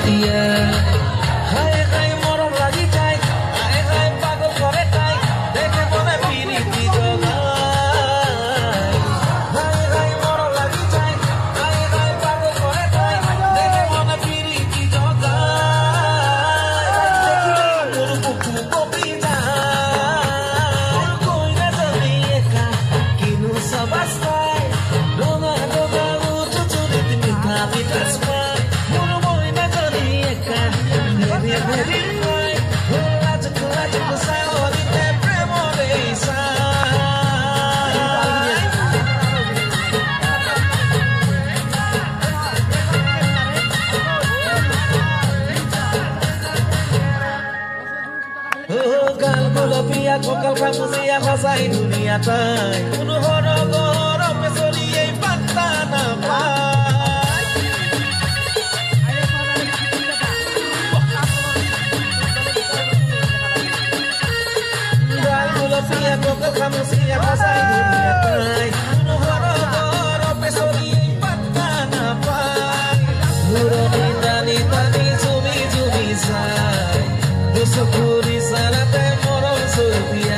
এতিয়া হায় হায় মৰম লাগি যায় হায় হায় পাগল কৰে তাই দেখে মনে পিৰিতি জগাই হায় হায় মৰম লাগি যায় হায় হায় পাগল কৰে তাই দেখে মনে পিৰিতি জগাই মোৰ বুকু কঁপি যায় কৈ নাযাবি একা কিনো চাবাস্তাই ৰঙা ৰঙা উঠো চুলিত মিঠা মিঠা স্মাইল মোৰ মই নাজানি একা ভেৰি ভেৰি ফাই লাজকো লাজকো চালনিতে প্ৰেমৰে গাল গোলপীয়া কঁকাল খামুচীয়া সঁচাই ধুনীয়া তাই কোনো সৰগৰমে চলিয়েই পাত্তা নাপায় গাল গোলপীয়া কঁকাল খামুচীয়া সঁচাই ধুনীয়া তাই কোনো সৰগৰমে চলিয়েই পাত্তা নাপায় ঘূৰণি টানি টানি জুমি জুমি চাই দুচকুৰি চাৰাতে মৰম চবিয়া